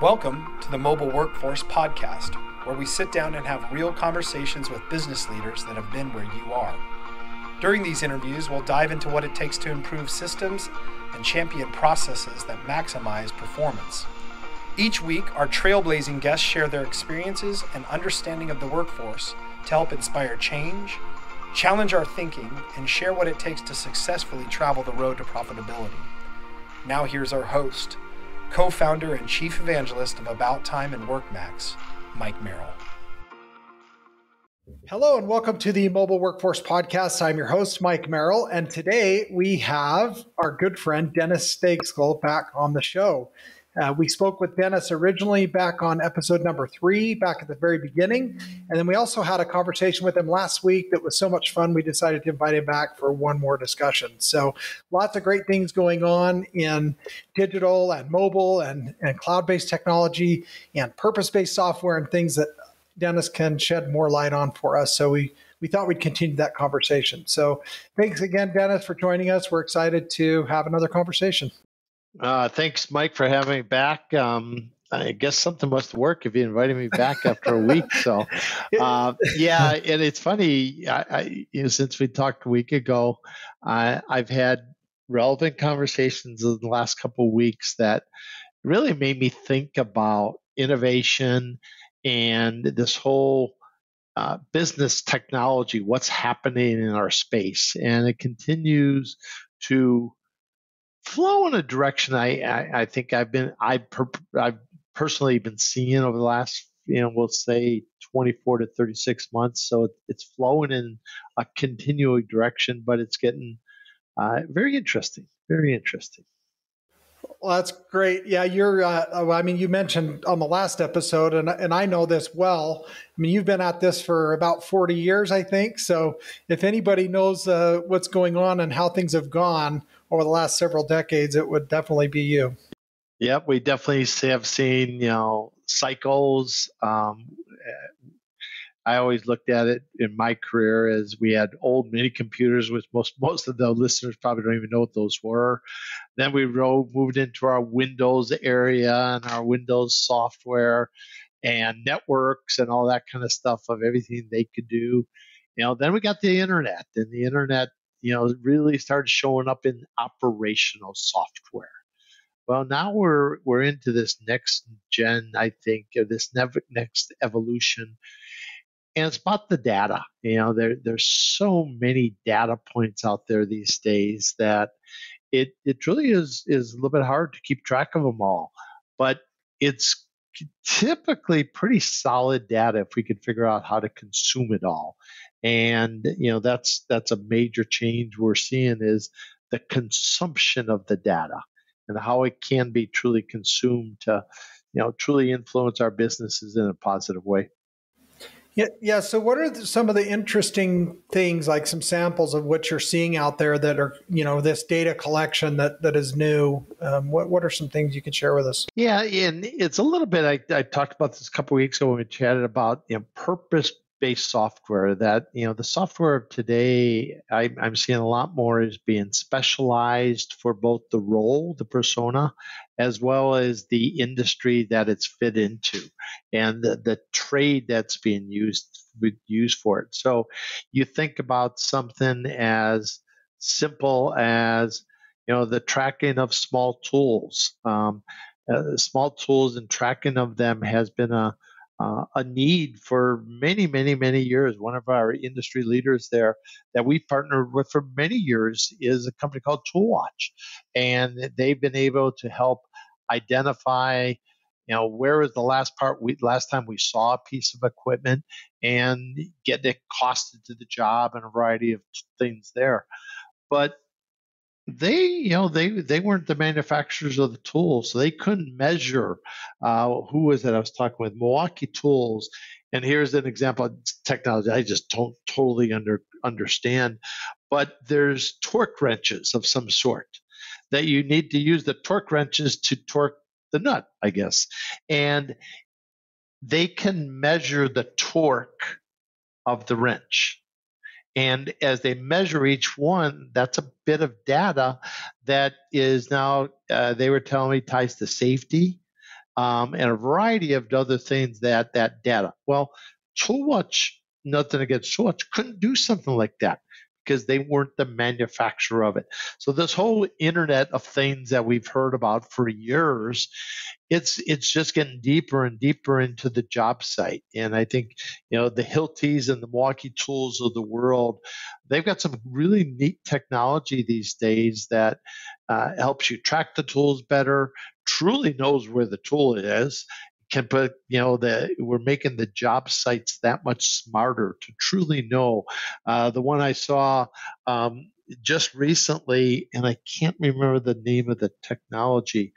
Welcome to the Mobile Workforce Podcast, where we sit down and have real conversations with business leaders that have been where you are. During these interviews, we'll dive into what it takes to improve systems and champion processes that maximize performance. Each week, our trailblazing guests share their experiences and understanding of the workforce to help inspire change, challenge our thinking, and share what it takes to successfully travel the road to profitability. Now here's our host, co-founder and chief evangelist of About Time and WorkMax, Mike Merrill. Hello and welcome to the Mobile Workforce Podcast. I'm your host, Mike Merrill, and today we have our good friend, Dennis Stejskal, back on the show. We spoke with Dennis originally back on episode number 3, back at the very beginning. And then we also had a conversation with him last week that was so much fun, we decided to invite him back for one more discussion. So lots of great things going on in digital and mobile and cloud-based technology and purpose-based software and things that Dennis can shed more light on for us. So we thought we'd continue that conversation. So thanks again, Dennis, for joining us. We're excited to have another conversation. Thanks, Mike, for having me back. I guess something must work if you invited me back after a week. So, yeah, and it's funny. Since we talked a week ago, I've had relevant conversations in the last couple of weeks that really made me think about innovation and this whole business technology, what's happening in our space, and it continues to flow in a direction I think I've personally been seeing over the last, we'll say 24 to 36 months. So it's flowing in a continuing direction, but it's getting very interesting, very interesting. Well, that's great. Yeah, you mentioned on the last episode, and I know this well. I mean, you've been at this for about 40 years, I think. So if anybody knows what's going on and how things have gone over the last several decades, it would definitely be you. Yep, we definitely have seen, cycles. I always looked at it in my career as we had old mini computers, which most of the listeners probably don't even know what those were. Then we moved into our Windows area and our Windows software and networks and all that kind of stuff of everything they could do. Then we got the internet, and the internet, really started showing up in operational software. Well, now we're into this next gen, I think, this next evolution. And it's about the data. There's so many data points out there these days that it really is a little bit hard to keep track of them all. But it's typically pretty solid data if we could figure out how to consume it all. And that's a major change we're seeing is the consumption of the data and how it can be truly consumed to truly influence our businesses in a positive way. Yeah. So what are some of the interesting things, like some samples of what you're seeing out there that are, this data collection that is new? What are some things you can share with us? Yeah, and it's a little bit, I talked about this a couple of weeks ago when we chatted about purpose-based software that, the software of today, I'm seeing a lot more is being specialized for both the role, the persona, as well as the industry that it's fit into and the trade that's being used for it. So you think about something as simple as, the tracking of small tools. Small tools and tracking of them has been a need for many, many, many years. One of our industry leaders there that we partnered with for many years is a company called ToolWatch, and they've been able to help identify, where was the last time we saw a piece of equipment and get it costed to the job and a variety of things there. But they weren't the manufacturers of the tools, so they couldn't measure. Who was it I was talking with? Milwaukee Tools. And here's an example of technology I just don't totally understand. But there's torque wrenches of some sort that you need to use the torque wrenches to torque the nut, I guess. And they can measure the torque of the wrench. And as they measure each one, that's a bit of data that is now, they were telling me, ties to safety, and a variety of other things that data. Well, Toolwatch, nothing against Toolwatch, couldn't do something like that because they weren't the manufacturer of it. So this whole Internet of Things that we've heard about for years, it's just getting deeper and deeper into the job site. And I think the Hiltis and the Milwaukee Tools of the world, they've got some really neat technology these days that helps you track the tools better, truly knows where the tool is, can put we're making the job sites that much smarter to truly know. The one I saw just recently, and I can't remember the name of the technology,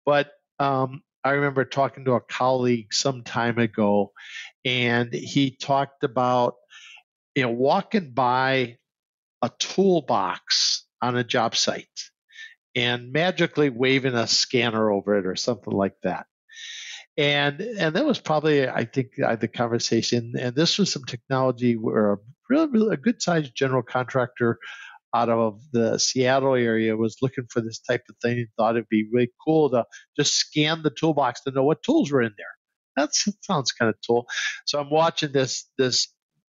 but I remember talking to a colleague some time ago, and he talked about walking by a toolbox on a job site and magically waving a scanner over it or something like that. And that was probably, I think, the conversation. And this was some technology where a good sized general contractor out of the Seattle area was looking for this type of thing and thought it'd be really cool to just scan the toolbox to know what tools were in there. That sounds kind of cool. So I'm watching this.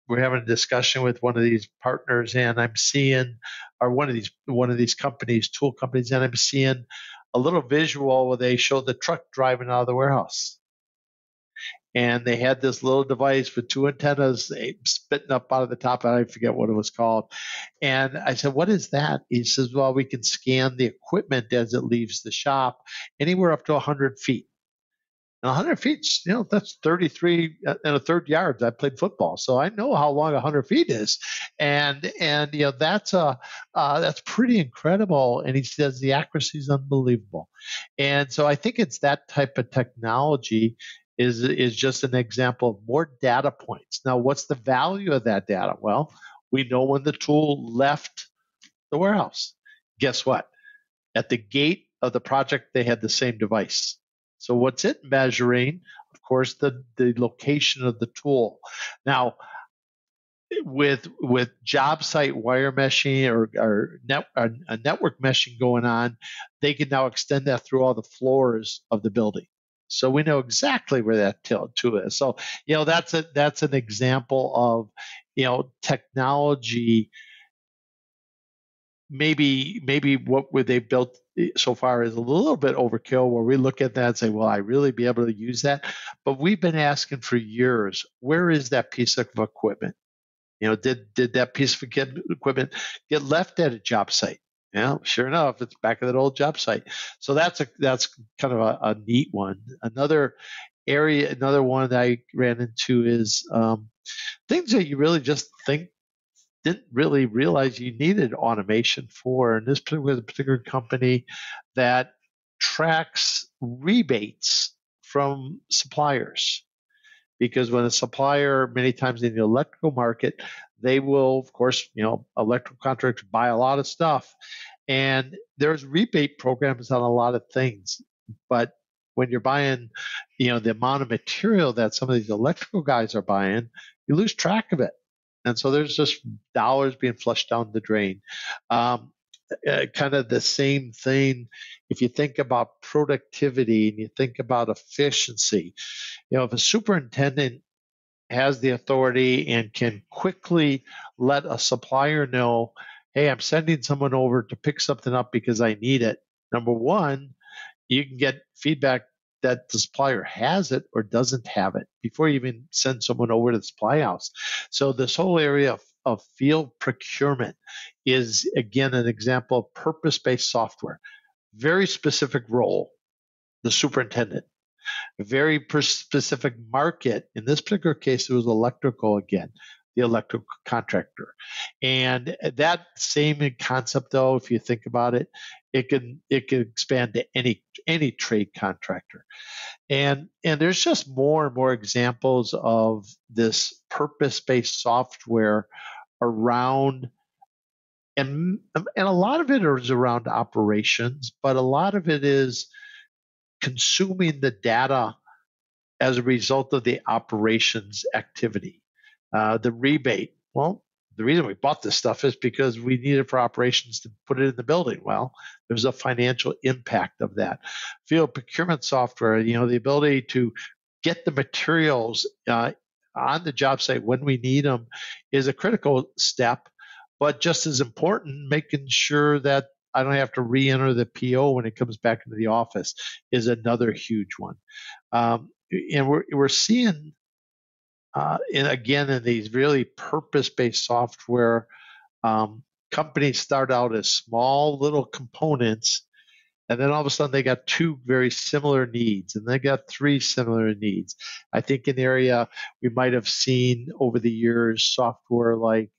We're having a discussion with one of these partners, and I'm seeing, or one of these companies, tool companies, and I'm seeing a little visual where they show the truck driving out of the warehouse. And they had this little device with two antennas spitting up out of the top. I forget what it was called. And I said, "What is that?" He says, "Well, we can scan the equipment as it leaves the shop anywhere up to 100 feet. And 100 feet, that's 33 and a third yards. I played football, so I know how long 100 feet is, and that's pretty incredible." And he says the accuracy is unbelievable, and so I think it's that type of technology is just an example of more data points. Now, what's the value of that data? Well, we know when the tool left the warehouse. Guess what? At the gate of the project, they had the same device. So what's it measuring? Of course, the location of the tool. Now, with job site wire meshing or network meshing going on, they can now extend that through all the floors of the building. So we know exactly where that tool is. So that's an example of technology. Maybe what they've built so far is a little bit overkill, where we look at that and say, "Well, I really be able to use that?" But we've been asking for years, where is that piece of equipment? Did that piece of equipment get left at a job site? Sure enough, it's back at that old job site. So that's kind of a neat one. Another one that I ran into is things that you really just didn't really realize you needed automation for. And this was a particular company that tracks rebates from suppliers. Because when a supplier, many times in the electrical market, they will, of course, electrical contractors buy a lot of stuff. And there's rebate programs on a lot of things. But when you're buying, the amount of material that some of these electrical guys are buying, you lose track of it. And so there's just dollars being flushed down the drain. Kind of the same thing if you think about productivity and you think about efficiency. If a superintendent has the authority and can quickly let a supplier know, "Hey, I'm sending someone over to pick something up because I need it." Number one, you can get feedback that the supplier has it or doesn't have it before you even send someone over to the supply house. So this whole area of field procurement is, again, an example of purpose-based software. Very specific role, the superintendent. A very specific market. In this particular case, it was electrical again, the electrical contractor. And that same concept, though, if you think about it, it can expand to any trade contractor. And there's just more and more examples of this purpose-based software around, and a lot of it is around operations, but a lot of it is consuming the data as a result of the operations activity. The rebate, well, the reason we bought this stuff is because we need it for operations to put it in the building. Well, there's a financial impact of that. Field procurement software, the ability to get the materials on the job site when we need them is a critical step, but just as important, making sure that I don't have to re-enter the PO when it comes back into the office is another huge one. And we're seeing, in these really purpose-based software, companies start out as small little components, and then all of a sudden they got two very similar needs, and they got three similar needs. I think an area we might have seen over the years, software like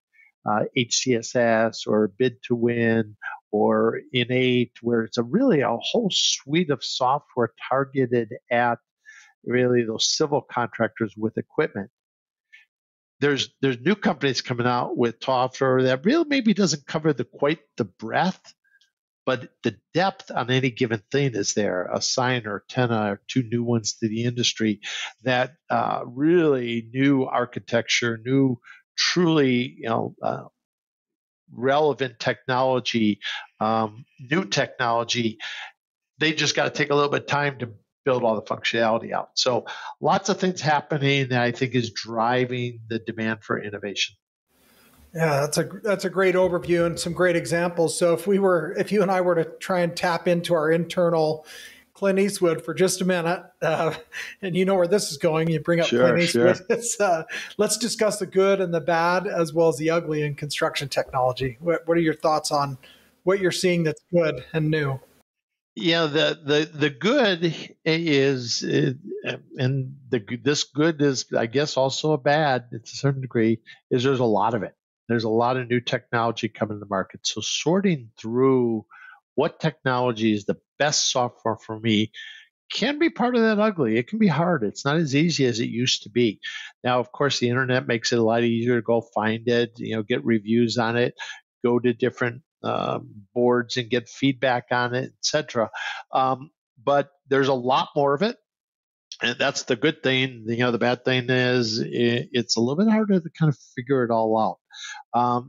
HCSS or Bid to Win or Innate, where it's really a whole suite of software targeted at really those civil contractors with equipment. There's new companies coming out with software that really maybe doesn't cover quite the breadth, but the depth on any given thing is there. A Sign or Tenna are two new ones to the industry that really new architecture, new truly relevant technology, new technology. They just got to take a little bit of time to build all the functionality out. So lots of things happening that I think is driving the demand for innovation. Yeah, that's a great overview and some great examples. So if you and I were to try and tap into our internal Clint Eastwood for just a minute, and you know where this is going, you bring up Clint Eastwood. Sure. Let's discuss the good and the bad as well as the ugly in construction technology. What are your thoughts on what you're seeing that's good and new? Yeah, the good is, and this good is, I guess, also a bad to a certain degree, is there's a lot of it. There's a lot of new technology coming to the market. So sorting through what technology is the best software for me can be part of that ugly. It can be hard. It's not as easy as it used to be. Now, of course, the internet makes it a lot easier to go find it, get reviews on it, go to different boards and get feedback on it, etc. But there's a lot more of it. And that's the good thing. The bad thing is it's a little bit harder to kind of figure it all out.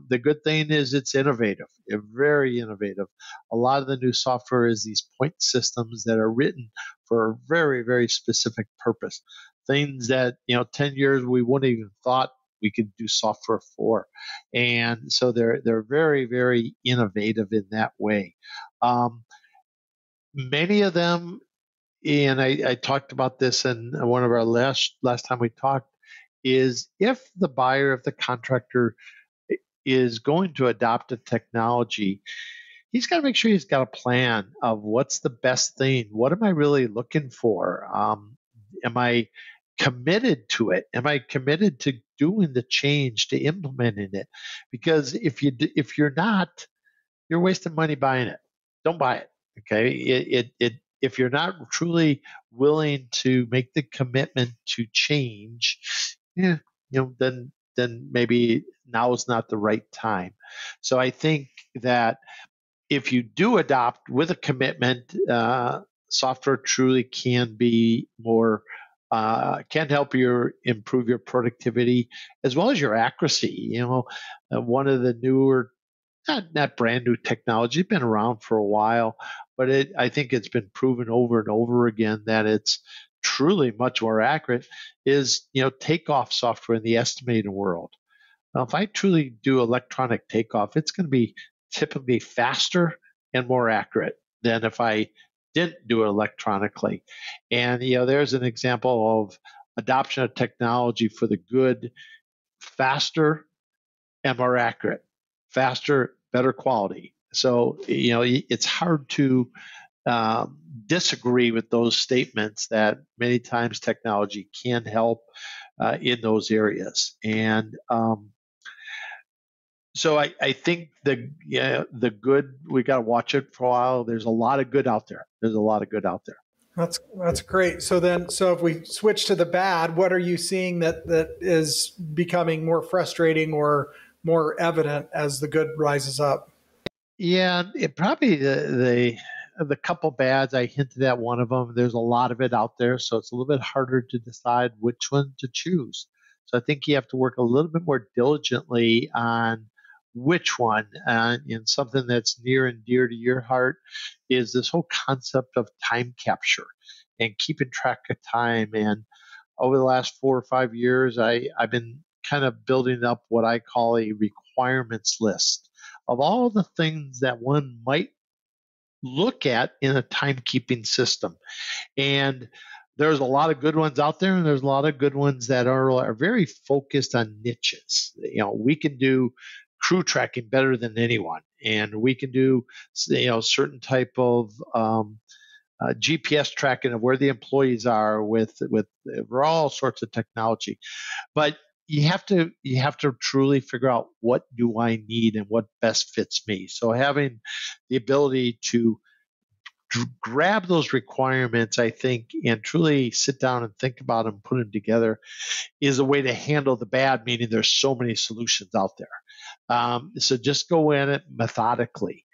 The good thing is it's innovative, very innovative. A lot of the new software is these point systems that are written for a very, very specific purpose. Things that, 10 years we wouldn't even thought we could do software for. And so they're very, very innovative in that way. Many of them, and I talked about this in one of our last time we talked, is if the buyer, if the contractor is going to adopt a technology, he's got to make sure he's got a plan of what's the best thing. What am I really looking for? Am I committed to it? Am I committed to doing the change, to implementing it? Because if you're not, you're wasting money buying it. Don't buy it. Okay. If you're not truly willing to make the commitment to change, then maybe now is not the right time. So I think that if you do adopt with a commitment, software truly can be more, can help you improve your productivity as well as your accuracy. One of the newer, not brand new technology, been around for a while, but I think it's been proven over and over again that it's truly much more accurate, is takeoff software in the estimating world. Now, if I truly do electronic takeoff, it's going to be typically faster and more accurate than if I didn't do it electronically. And there's an example of adoption of technology for the good: faster and more accurate, faster, better quality. So it's hard to disagree with those statements that many times technology can help in those areas. And so I think the good, we got to watch it for a while. There's a lot of good out there. That's great. So if we switch to the bad, what are you seeing that is becoming more frustrating or more evident as the good rises up? Yeah, it probably the couple bads, I hinted at one of them. There's a lot of it out there, so it's a little bit harder to decide which one to choose. So I think you have to work a little bit more diligently on which one. And something that's near and dear to your heart is this whole concept of time capture and keeping track of time. And over the last 4 or 5 years, I've been kind of building up what I call a requirements list of all the things that one might look at in a timekeeping system. And there's a lot of good ones out there, and there's a lot of good ones that are very focused on niches. We can do crew tracking better than anyone, and we can do certain type of GPS tracking of where the employees are with all sorts of technology. But you have to truly figure out, what do I need and what best fits me. So having the ability to grab those requirements, I think, and truly sit down and think about them, put them together, is a way to handle the bad, meaning there's so many solutions out there. So just go in it methodically.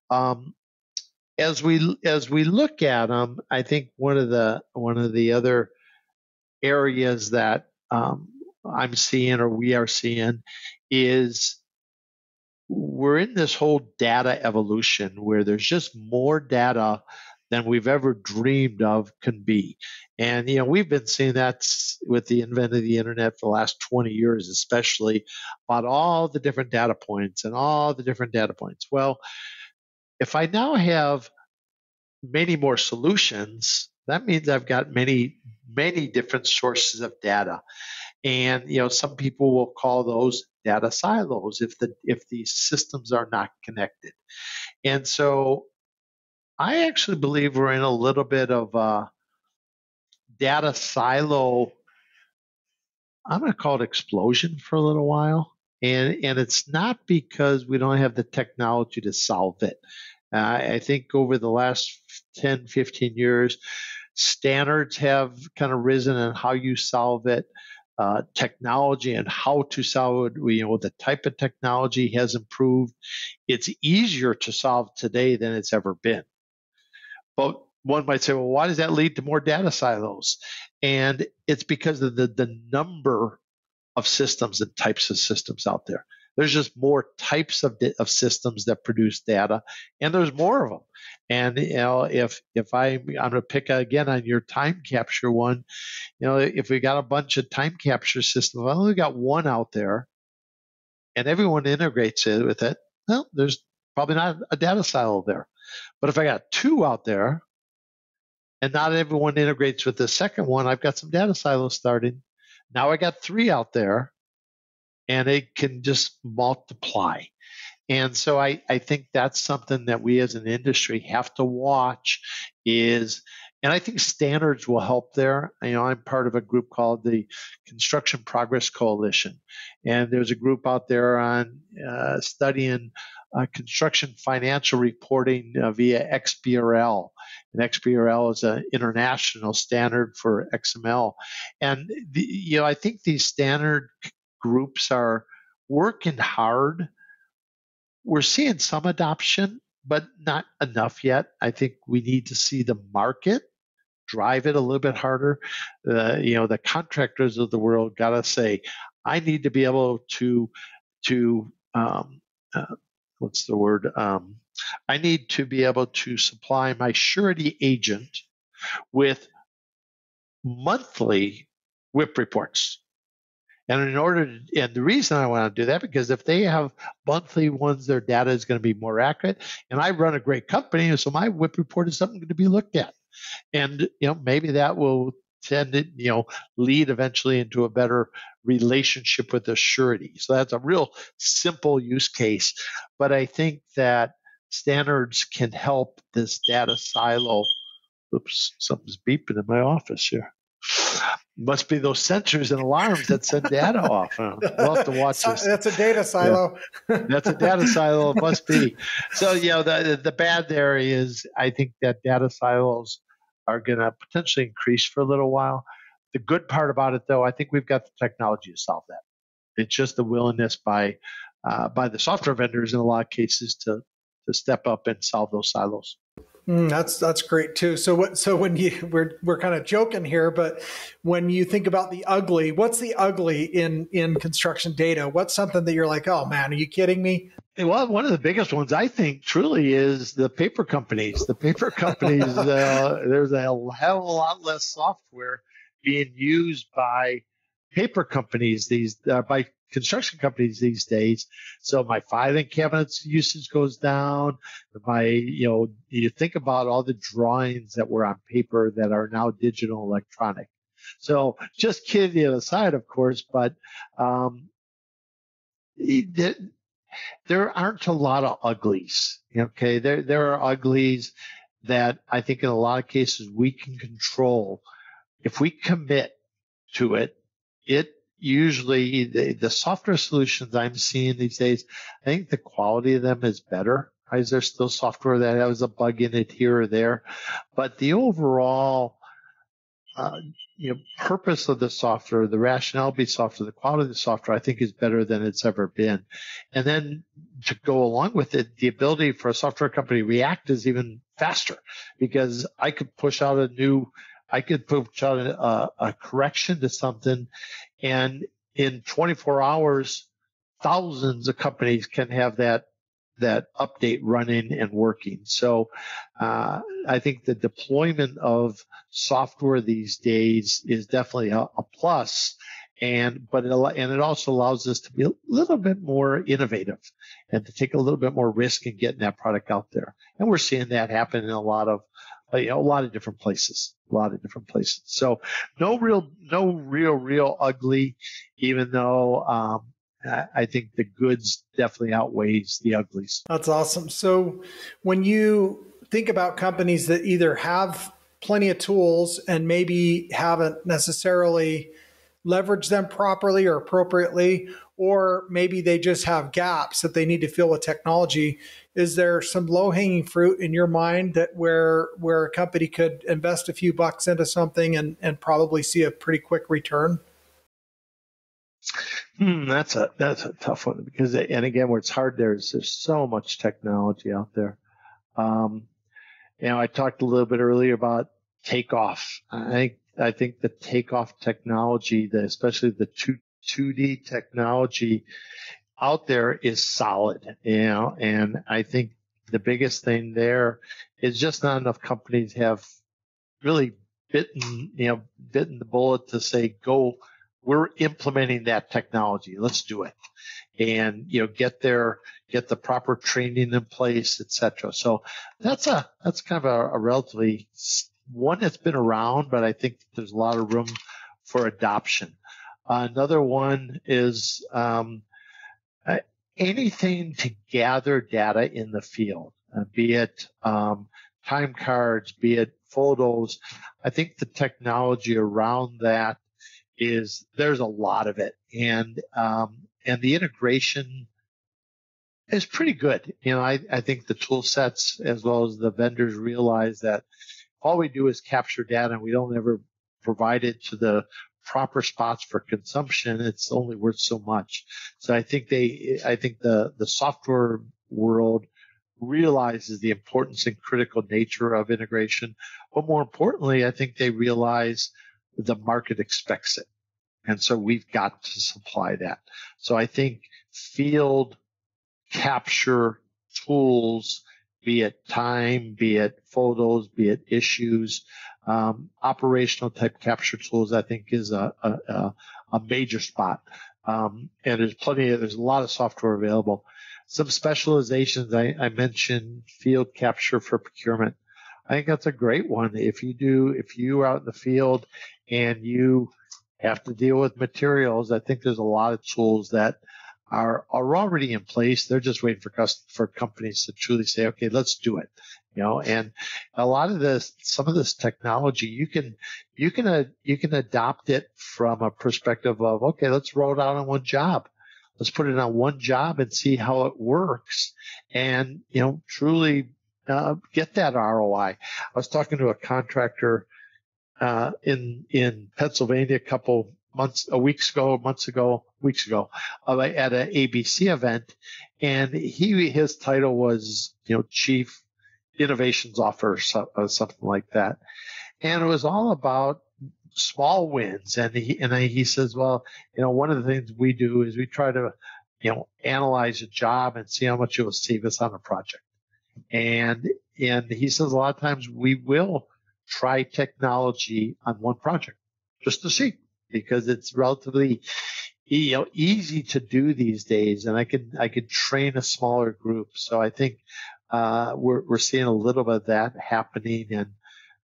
As we look at them, I think one of the other areas that I'm seeing, or we are seeing, is we're in this whole data evolution where there's just more data than we've ever dreamed of can be. And, we've been seeing that with the advent of the internet for the last 20 years, especially, about all the different data points and all the different data points. Well, if I now have many more solutions, that means I've got many, many different sources of data. And some people will call those data silos if these systems are not connected. And so I actually believe we're in a little bit of a data silo, I'm going to call it explosion, for a little while. And it's not because we don't have the technology to solve it. I think over the last 10, 15 years, standards have kind of risen on how you solve it. Technology and how to solve it, the type of technology has improved. It's easier to solve today than it's ever been. But one might say, well, why does that lead to more data silos? And it's because of the number of systems and types of systems out there. There's just more types of systems that produce data, and there's more of them. And if I'm going to pick again on your time capture one, if we got a bunch of time capture systems, I've only got one out there, and everyone integrates it with it, well, there's probably not a data silo there. But if I got two out there, and not everyone integrates with the second one, I've got some data silos starting. Now I got three out there, and it can just multiply. And so I think that's something that we as an industry have to watch and I think standards will help there. I'm part of a group called the Construction Progress Coalition. And there's a group out there on studying construction financial reporting via XBRL. And XBRL is an international standard for XML. And I think these standard groups are working hard. We're seeing some adoption, but not enough yet. I think we need to see the market drive it a little bit harder. The contractors of the world got to say, I need to be able to what's the word? I need to be able to supply my surety agent with monthly WIP reports. And the reason I want to do that, because if they have monthly ones, their data is going to be more accurate. And I run a great company, so my WIP report is something to be looked at. And maybe that will tend to lead eventually into a better relationship with the surety. So that's a real simple use case. But I think that standards can help this data silo. Oops, something's beeping in my office here. Must be those sensors and alarms that send data off. We'll have to watch this. That's a data silo. Yeah. That's a data silo. It must be. So, the bad there is, I think that data silos are going to potentially increase for a little while. The good part about it, though, I think we've got the technology to solve that. It's just the willingness by the software vendors in a lot of cases to step up and solve those silos. That's great too. So when we're kind of joking here, but when you think about the ugly, what's the ugly in construction data? What's something that you're like, oh man, are you kidding me? Well, one of the biggest ones I think truly is the paper companies. The paper companies, there's a hell of a lot less software being used by paper companies by construction companies these days. So my filing cabinets usage goes down. You think about all the drawings that were on paper that are now digital electronic. So just kidding aside, of course, but there aren't a lot of uglies. Okay, there are uglies that I think in a lot of cases we can control. If we commit to it, it usually the software solutions I'm seeing these days, I think the quality of them is better. Right? There's still software that has a bug in it here or there, but the overall purpose of the software, the rationale of the software, the quality of the software, I think is better than it's ever been. And then to go along with it, the ability for a software company to react is even faster because I could push out a correction to something, and in 24 hours, thousands of companies can have that update running and working. So I think the deployment of software these days is definitely a plus, but it also allows us to be a little bit more innovative and to take a little bit more risk in getting that product out there. And we're seeing that happen in a lot of different places. So no real ugly, even though I think the goods definitely outweighs the uglies. That's awesome. So when you think about companies that either have plenty of tools and maybe haven't necessarily leveraged them properly or appropriately, or maybe they just have gaps that they need to fill with technology, is there some low-hanging fruit in your mind that where a company could invest a few bucks into something and probably see a pretty quick return? That's a tough one because, and again, where it's hard there's so much technology out there. I talked a little bit earlier about takeoff. I think the takeoff technology, especially the 2D technology out there is solid, and I think the biggest thing there is just not enough companies have really bitten the bullet to say, go, we're implementing that technology. Let's do it. And, get the proper training in place, et cetera. So that's kind of a relatively one that's been around, but I think there's a lot of room for adoption. Another one is, anything to gather data in the field, be it, time cards, be it photos. I think the technology around that there's a lot of it, and the integration is pretty good. I think the tool sets as well as the vendors realize that all we do is capture data and we don't ever provide it to the proper spots for consumption. It's only worth so much. So I think the software world realizes the importance and critical nature of integration, but more importantly, I think they realize the market expects it. And so we've got to supply that. So I think field capture tools, be it time, be it photos, be it issues, operational type capture tools, I think is a major spot. And there's a lot of software available. Some specializations, I mentioned field capture for procurement. I think that's a great one. If you are out in the field and you have to deal with materials, I think there's a lot of tools that are already in place. They're just waiting for companies to truly say, okay, let's do it. And a lot of some of this technology, you can adopt it from a perspective of, okay, let's roll it out on one job. Let's put it on one job and see how it works, and truly get that ROI. I was talking to a contractor in Pennsylvania weeks ago at an ABC event, and his title was chief innovations offer, something like that. And it was all about small wins. And he says, well, one of the things we do is we try to, analyze a job and see how much it will save us on a project. And he says a lot of times we will try technology on one project just to see, because it's relatively easy to do these days, and I could train a smaller group. So I think we're seeing a little bit of that happening, and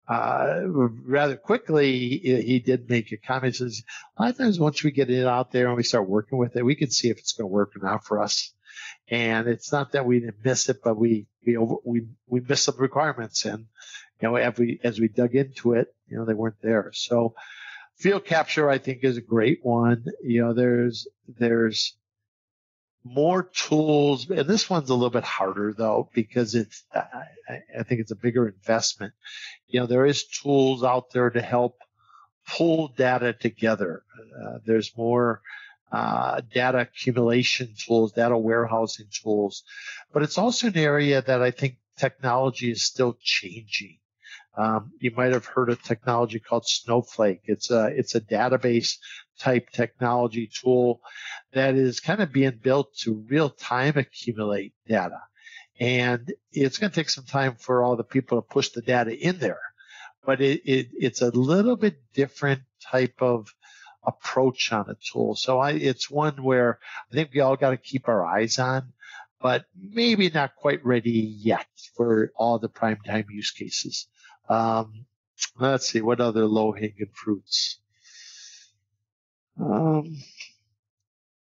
rather quickly he did make a comment. He says a lot of times once we get it out there and we start working with it, we can see if it's going to work or not for us. And it's not that we didn't miss it, but we missed some requirements, and as we dug into it, they weren't there. So field capture, I think, is a great one. There's more tools, and this one's a little bit harder though, because I think it's a bigger investment. There is tools out there to help pull data together. There's more data accumulation tools, data warehousing tools, but it's also an area that I think technology is still changing. You might have heard of technology called Snowflake. It's a database type technology tool that is kind of being built to real time accumulate data. And it's going to take some time for all the people to push the data in there, but it's a little bit different type of approach on a tool. So it's one where I think we all got to keep our eyes on, but maybe not quite ready yet for all the prime time use cases. Let's see, what other low-hanging fruits?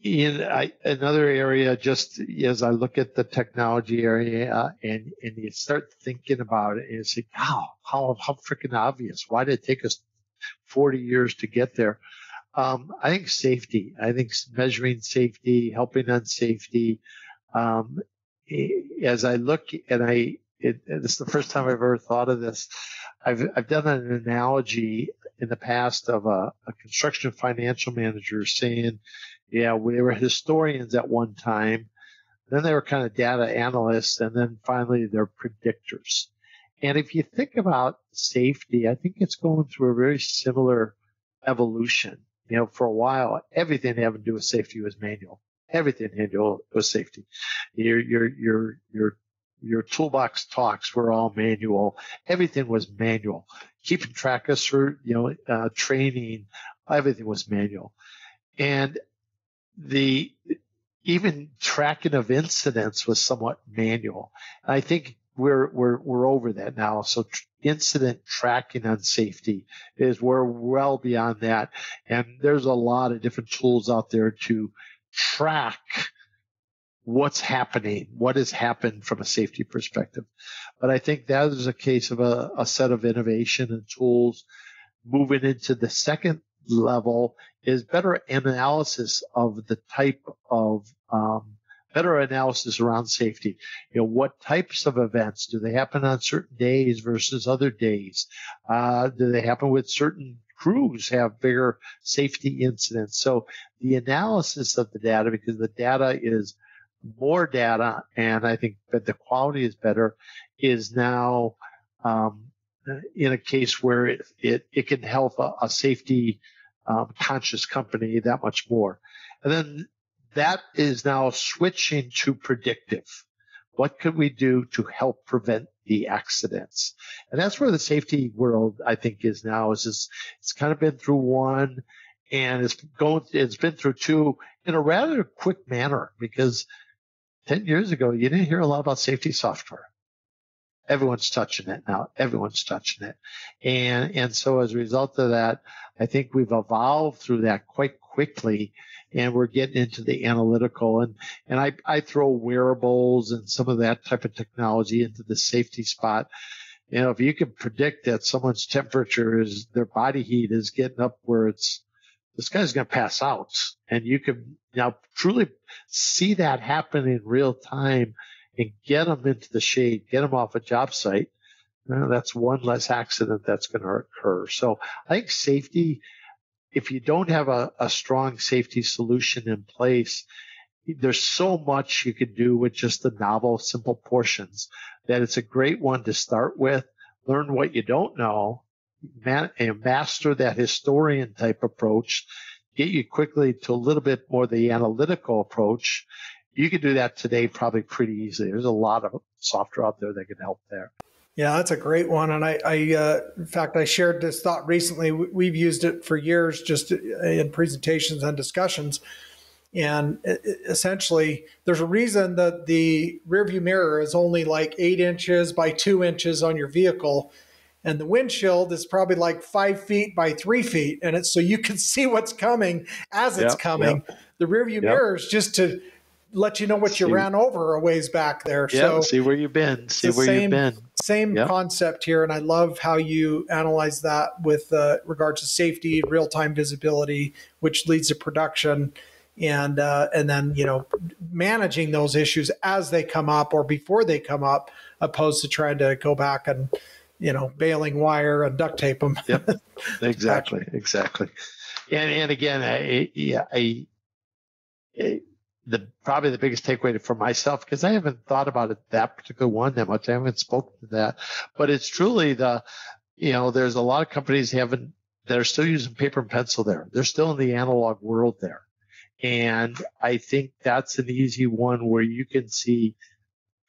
Another area, just as I look at the technology area, and you start thinking about it, and you say, how freaking obvious. Why did it take us 40 years to get there? I think safety. I think measuring safety, helping on safety. As I look, and this is the first time I've ever thought of this. I've done an analogy in the past of a construction financial manager saying, we were historians at one time, then they were kind of data analysts, and then finally they're predictors. And if you think about safety, I think it's going through a very similar evolution. For a while, everything having to do with safety was manual. Everything had to do with safety. Your toolbox talks were all manual. Everything was manual. Keeping track of training, everything was manual. And even tracking of incidents was somewhat manual. And I think we're over that now. So incident tracking on safety we're well beyond that. And there's a lot of different tools out there to track what's happening, what has happened from a safety perspective. But I think that is a case of a set of innovation and tools. Moving into the second level is better analysis of the type of better analysis around safety. What types of events do they happen on certain days versus other days? Do they happen with certain crews have bigger safety incidents? So the analysis of the data, because the data is more data, and I think that the quality is better, is now in a case where it can help a safety conscious company that much more. And then that is now switching to predictive. What could we do to help prevent the accidents? And that's where the safety world, I think, is now. It's kind of been through one, and it's been through two in a rather quick manner, because 10 years ago, you didn't hear a lot about safety software. Everyone's touching it now. Everyone's touching it. And so as a result of that, I think we've evolved through that quite quickly, and we're getting into the analytical. And I throw wearables and some of that type of technology into the safety spot. If you can predict that someone's temperature their body heat is getting up where this guy's going to pass out, and you can now truly see that happen in real time and get them into the shade, get them off a job site, that's one less accident that's going to occur. So I think safety, if you don't have a strong safety solution in place, there's so much you could do with just the novel, simple portions that it's a great one to start with. Learn what you don't know, and master that historian type approach, get you quickly to a little bit more the analytical approach. You can do that today probably pretty easily. There's a lot of software out there that can help there. Yeah, that's a great one. And in fact, I shared this thought recently. We've used it for years just in presentations and discussions. And essentially, there's a reason that the rearview mirror is only like 8 inches by 2 inches on your vehicle. And the windshield is probably like 5 feet by 3 feet. And it's so you can see what's coming as it's coming. The rearview mirror is just to let you know what you ran over a ways back there. So see where you've been. See where you've been. Same concept here. And I love how you analyze that with regards to safety, real-time visibility, which leads to production. And then, managing those issues as they come up or before they come up, opposed to trying to go back and, baling wire and duct tape them. Yep, exactly. And again, probably the biggest takeaway for myself, because I haven't thought about it, that particular one that much. I haven't spoken to that, but it's truly there's a lot of companies that are still using paper and pencil there. They're still in the analog world there. And I think that's an easy one where you can see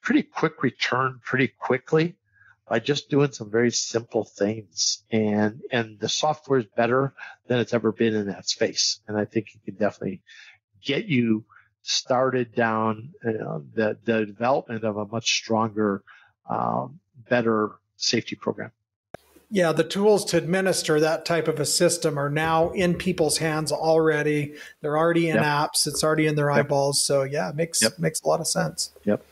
pretty quick return pretty quickly by just doing some very simple things. And the software is better than it's ever been in that space. And I think it can definitely get you started down the development of a much stronger, better safety program. Yeah, the tools to administer that type of a system are now in people's hands already. They're already in apps. It's already in their eyeballs. So yeah, it makes a lot of sense. Yep.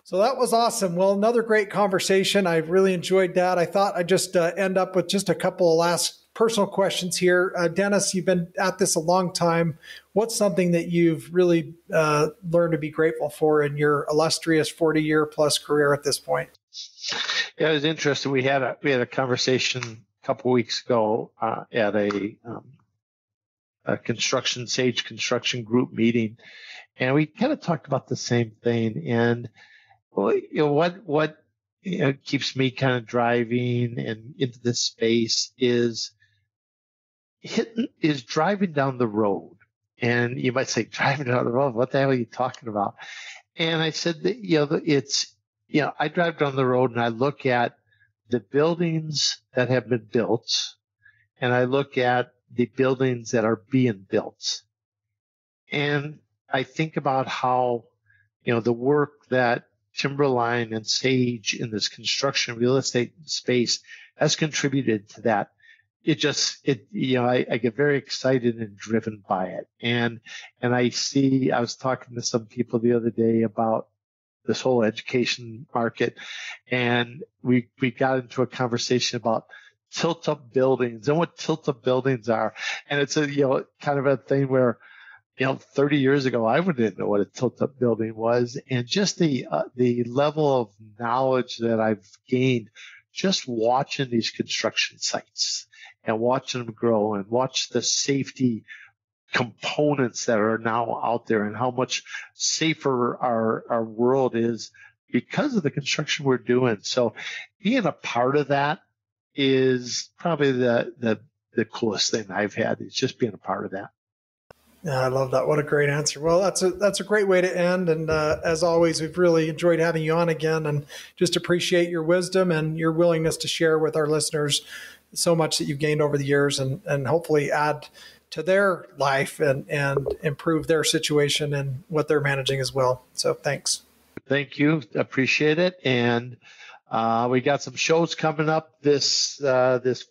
So that was awesome. Well, another great conversation. I really enjoyed that. I thought I'd just end up with just a couple of last personal questions here. Dennis, you've been at this a long time. What's something that you've really learned to be grateful for in your illustrious 40-year plus career at this point? Yeah, it was interesting. We had a conversation a couple of weeks ago at a Sage construction group meeting, and we kind of talked about the same thing. And what keeps me kind of driving and into this space is driving down the road. And you might say, driving down the road, what the hell are you talking about? And I said that I drive down the road and I look at the buildings that have been built, and I look at the buildings that are being built. And I think about how, the work that Timberline and Sage in this construction real estate space has contributed to that. I get very excited and driven by it. And I was talking to some people the other day about this whole education market, and we got into a conversation about tilt-up buildings and what tilt-up buildings are. And it's a kind of a thing where 30 years ago I didn't know what a tilt-up building was, and just the level of knowledge that I've gained just watching these construction sites and watching them grow and watch the safety components that are now out there and how much safer our world is because of the construction we're doing. So being a part of that is probably the coolest thing I've had, is just being a part of that. Yeah, I love that. What a great answer. Well, that's a great way to end. And as always, we've really enjoyed having you on again, and just appreciate your wisdom and your willingness to share with our listeners so much that you've gained over the years, and hopefully add to their life and improve their situation and what they're managing as well. So thanks. Thank you. Appreciate it. And we got some shows coming up this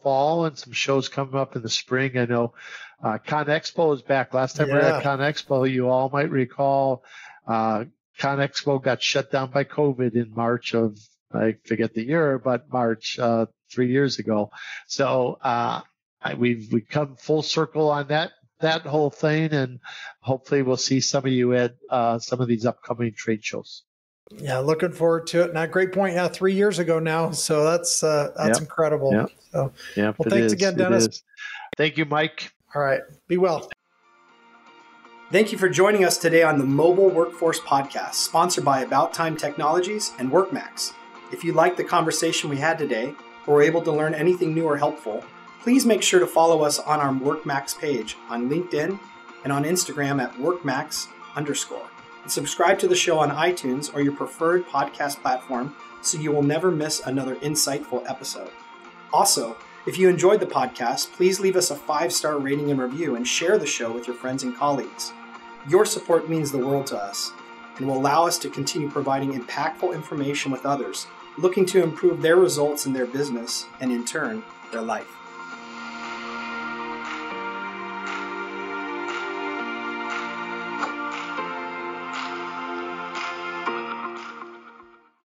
fall, and some shows coming up in the spring. I know Con Expo is back. Last time we were at Con Expo, you all might recall, Con Expo got shut down by COVID in March of, I forget the year, but March 3 years ago. So we've come full circle on that whole thing, and hopefully we'll see some of you at some of these upcoming trade shows. Yeah, looking forward to it. And a great point. Yeah, 3 years ago now. So that's incredible. Yep. So, well, thanks again, Dennis. Thank you, Mike. All right. Be well. Thank you for joining us today on the Mobile Workforce Podcast, sponsored by About Time Technologies and WorkMax. If you liked the conversation we had today, or were able to learn anything new or helpful, please make sure to follow us on our WorkMax page on LinkedIn and on Instagram at WorkMax_. And subscribe to the show on iTunes or your preferred podcast platform so you will never miss another insightful episode. Also, if you enjoyed the podcast, please leave us a 5-star rating and review and share the show with your friends and colleagues. Your support means the world to us and will allow us to continue providing impactful information with others looking to improve their results in their business and, in turn, their life.